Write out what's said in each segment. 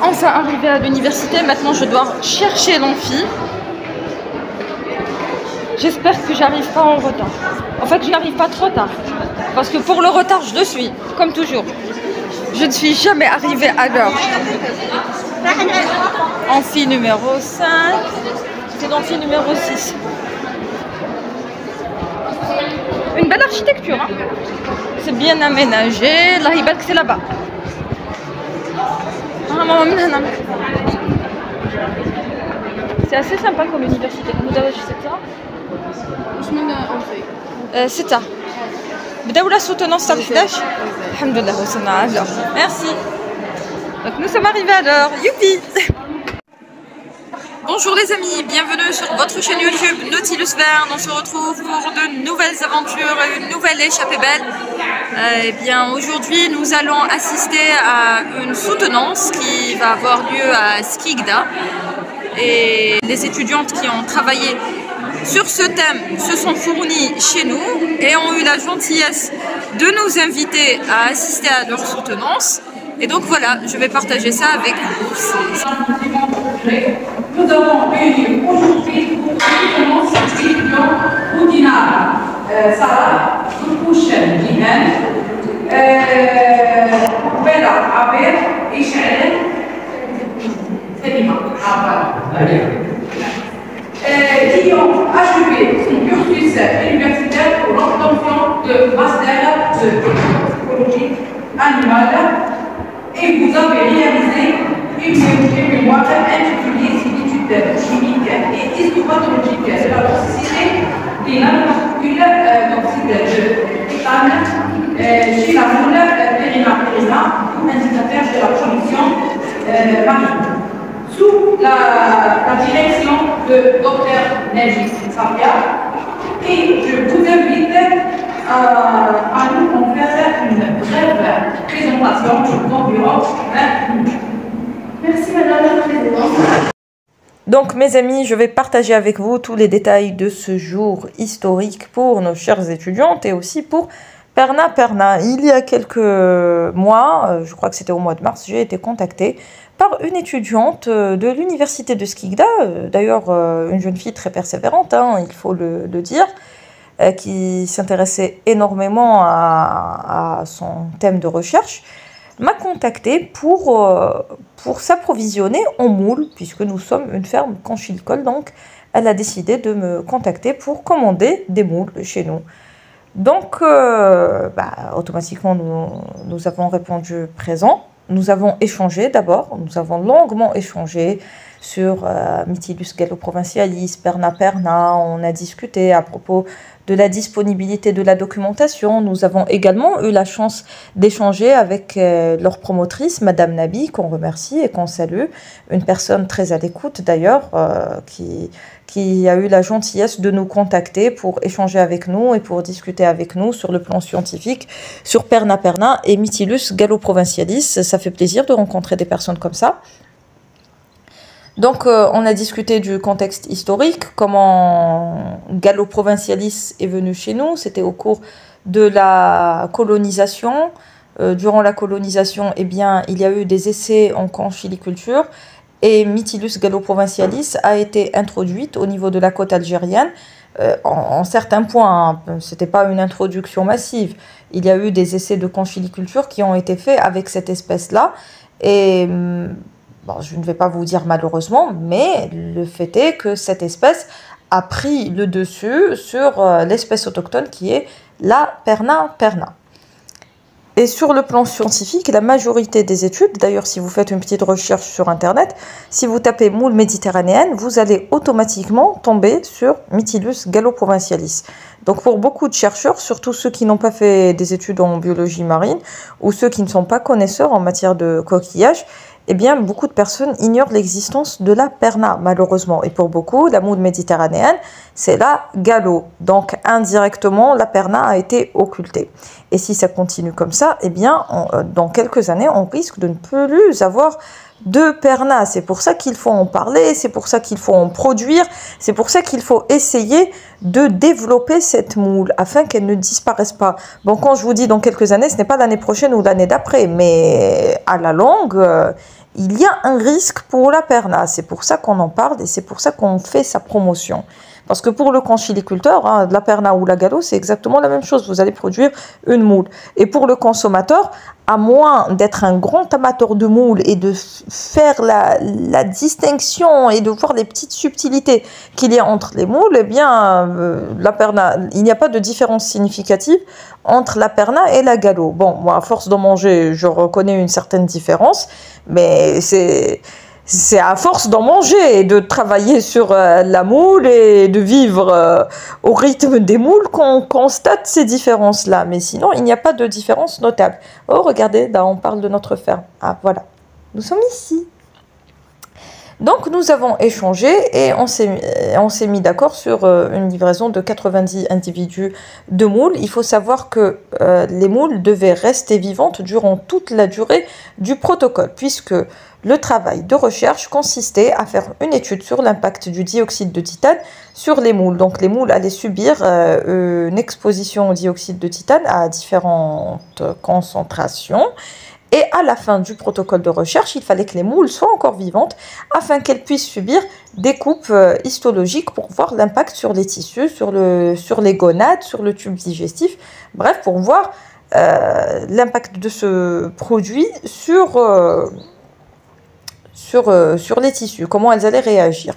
enfin arrivée à l'université. Maintenant, je dois chercher l'amphi. J'espère que j'arrive pas en retard. En fait, je n'arrive pas trop tard. Parce que pour le retard, je le suis, comme toujours. Je ne suis jamais arrivée à l'heure. Amphi numéro 5. C'est l'amphi numéro 6. Une belle architecture, hein. C'est bien aménagé. Là, il que c'est là-bas. C'est assez sympa comme université. C'est ça. بداو la soutenance à 11. Alhamdoulilah, وصلنا à l'heure. Merci. Donc nous sommes arrivés à l'heure. Youpi. Bonjour les amis, bienvenue sur votre chaîne YouTube Nautilus Verne. On se retrouve pour de nouvelles aventures et une nouvelle échappée belle. Eh bien aujourd'hui nous allons assister à une soutenance qui va avoir lieu à Skikda. Et les étudiantes qui ont travaillé sur ce thème se sont fournies chez nous et ont eu la gentillesse de nous inviter à assister à leur soutenance. Et donc voilà, je vais partager ça avec vous. Nous avons réuni aujourd'hui pour soutenance l'étudiant Oudina Sarah Koukouchen Dinan, Bella Abel Isha'el Selima qui ont achevé son cursus universitaire pour l'obtention de master de psychologie animale et vous avez réalisé une mémoire intitulée Similitude chimique et histopathologique de la toxicité des nanoparticules d'oxyde de titane chez la moule périna, indicateur de la production marine. Sous la direction de Dr Nejis Sabia, et je vous invite à nous en faire une brève présentation d'environ 20 minutes. Merci Madame la Présidente. Donc mes amis, je vais partager avec vous tous les détails de ce jour historique pour nos chères étudiantes et aussi pour Perna Perna. Il y a quelques mois, je crois que c'était au mois de mars, j'ai été contactée par une étudiante de l'université de Skikda, d'ailleurs une jeune fille très persévérante, hein, il faut le dire, qui s'intéressait énormément à son thème de recherche, m'a contactée pour s'approvisionner en moules, puisque nous sommes une ferme conchilicole, donc elle a décidé de me contacter pour commander des moules chez nous. Donc, automatiquement, nous avons répondu présent. Nous avons échangé d'abord, nous avons longuement échangé sur Mytilus galloprovincialis, Perna Perna, on a discuté à propos de la disponibilité de la documentation. Nous avons également eu la chance d'échanger avec leur promotrice, Madame Nabi, qu'on remercie et qu'on salue, une personne très à l'écoute d'ailleurs, qui a eu la gentillesse de nous contacter pour échanger avec nous et pour discuter avec nous sur le plan scientifique sur Perna Perna et Mytilus galloprovincialis. Ça fait plaisir de rencontrer des personnes comme ça. Donc, on a discuté du contexte historique, comment galloprovincialis est venu chez nous. C'était au cours de la colonisation. Durant la colonisation, eh bien, il y a eu des essais en conchiliculture et Mytilus galloprovincialis a été introduite au niveau de la côte algérienne. En certains points, hein, ce n'était pas une introduction massive. Il y a eu des essais de conchiliculture qui ont été faits avec cette espèce-là. Et bon, je ne vais pas vous dire malheureusement, mais le fait est que cette espèce a pris le dessus sur l'espèce autochtone qui est la Perna Perna. Et sur le plan scientifique, la majorité des études, d'ailleurs si vous faites une petite recherche sur internet, si vous tapez moule méditerranéenne, vous allez automatiquement tomber sur Mytilus galloprovincialis. Donc pour beaucoup de chercheurs, surtout ceux qui n'ont pas fait des études en biologie marine ou ceux qui ne sont pas connaisseurs en matière de coquillages, eh bien, beaucoup de personnes ignorent l'existence de la perna, malheureusement. Et pour beaucoup, la moule méditerranéenne, c'est la gallo. Donc, indirectement, la perna a été occultée. Et si ça continue comme ça, eh bien, dans quelques années, on risque de ne plus avoir de perna. C'est pour ça qu'il faut en parler, c'est pour ça qu'il faut en produire, c'est pour ça qu'il faut essayer de développer cette moule afin qu'elle ne disparaisse pas. Bon, quand je vous dis dans quelques années, ce n'est pas l'année prochaine ou l'année d'après, mais à la longue, il y a un risque pour la perna. C'est pour ça qu'on en parle et c'est pour ça qu'on fait sa promotion. Parce que pour le conchiliculteur, hein, de la perna ou la galo, c'est exactement la même chose. Vous allez produire une moule. Et pour le consommateur, à moins d'être un grand amateur de moules et de faire la distinction et de voir les petites subtilités qu'il y a entre les moules, eh bien, la perna, il n'y a pas de différence significative entre la perna et la galo. Bon, moi, à force d'en manger, je reconnais une certaine différence, mais c'est à force d'en manger et de travailler sur la moule et de vivre au rythme des moules qu'on constate ces différences-là. Mais sinon, il n'y a pas de différence notable. Oh, regardez, là, on parle de notre ferme. Ah, voilà. Nous sommes ici. Donc, nous avons échangé et on s'est mis d'accord sur une livraison de 90 individus de moules. Il faut savoir que les moules devaient rester vivantes durant toute la durée du protocole, puisque le travail de recherche consistait à faire une étude sur l'impact du dioxyde de titane sur les moules. Donc, les moules allaient subir une exposition au dioxyde de titane à différentes concentrations. Et à la fin du protocole de recherche, il fallait que les moules soient encore vivantes afin qu'elles puissent subir des coupes histologiques pour voir l'impact sur les tissus, sur les gonades, sur le tube digestif. Bref, pour voir l'impact de ce produit sur les tissus, comment elles allaient réagir.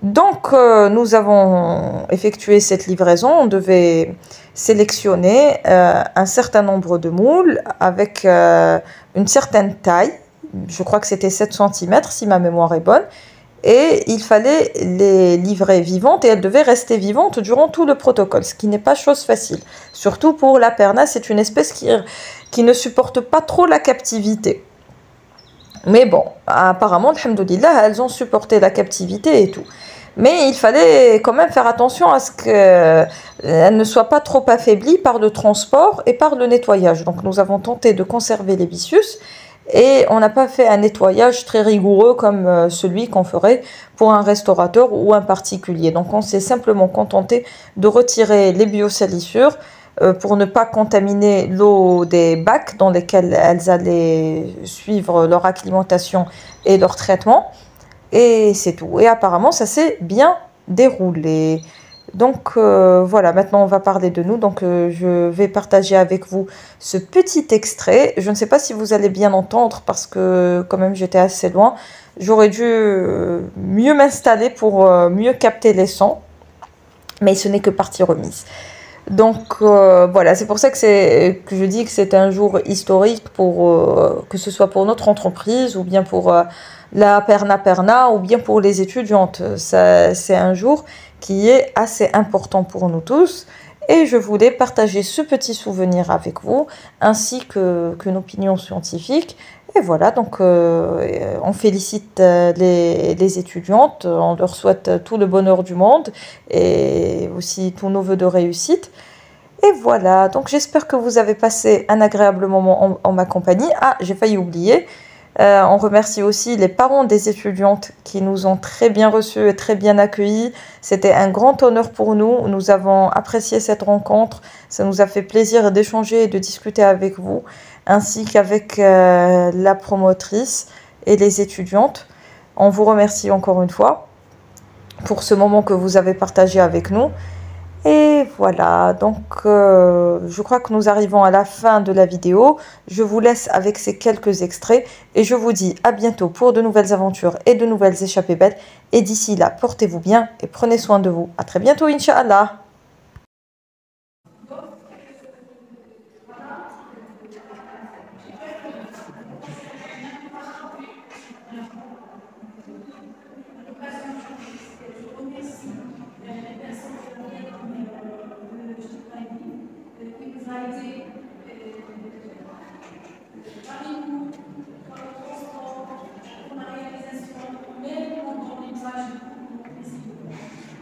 Donc, nous avons effectué cette livraison. On devait sélectionner un certain nombre de moules avec une certaine taille. Je crois que c'était 7 cm, si ma mémoire est bonne. Et il fallait les livrer vivantes et elles devaient rester vivantes durant tout le protocole, ce qui n'est pas chose facile. Surtout pour la perna, c'est une espèce qui ne supporte pas trop la captivité. Mais bon, apparemment, alhamdoulilah, elles ont supporté la captivité et tout. Mais il fallait quand même faire attention à ce qu'elles ne soient pas trop affaiblies par le transport et par le nettoyage. Donc nous avons tenté de conserver les byssus et on n'a pas fait un nettoyage très rigoureux comme celui qu'on ferait pour un restaurateur ou un particulier. Donc on s'est simplement contenté de retirer les biosalissures pour ne pas contaminer l'eau des bacs dans lesquels elles allaient suivre leur acclimatation et leur traitement. Et c'est tout. Et apparemment, ça s'est bien déroulé. Donc voilà, maintenant on va parler de nous. Donc je vais partager avec vous ce petit extrait. Je ne sais pas si vous allez bien entendre parce que quand même j'étais assez loin. J'aurais dû mieux m'installer pour mieux capter les sons. Mais ce n'est que partie remise. Donc voilà, c'est pour ça que je dis que c'est un jour historique pour que ce soit pour notre entreprise ou bien pour la Perna ou bien pour les étudiantes. C'est un jour qui est assez important pour nous tous et je voulais partager ce petit souvenir avec vous ainsi qu'une opinion scientifique. Et voilà, donc on félicite les étudiantes, on leur souhaite tout le bonheur du monde et aussi tous nos vœux de réussite. Et voilà, donc j'espère que vous avez passé un agréable moment en ma compagnie. Ah, j'ai failli oublier. On remercie aussi les parents des étudiantes qui nous ont très bien reçus et très bien accueillis. C'était un grand honneur pour nous. Nous avons apprécié cette rencontre. Ça nous a fait plaisir d'échanger et de discuter avec vous, ainsi qu'avec la promotrice et les étudiantes. On vous remercie encore une fois pour ce moment que vous avez partagé avec nous. Et voilà, donc je crois que nous arrivons à la fin de la vidéo. Je vous laisse avec ces quelques extraits et je vous dis à bientôt pour de nouvelles aventures et de nouvelles échappées belles. Et d'ici là, portez-vous bien et prenez soin de vous. À très bientôt, Inch'Allah.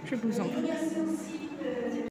Je vous en prie.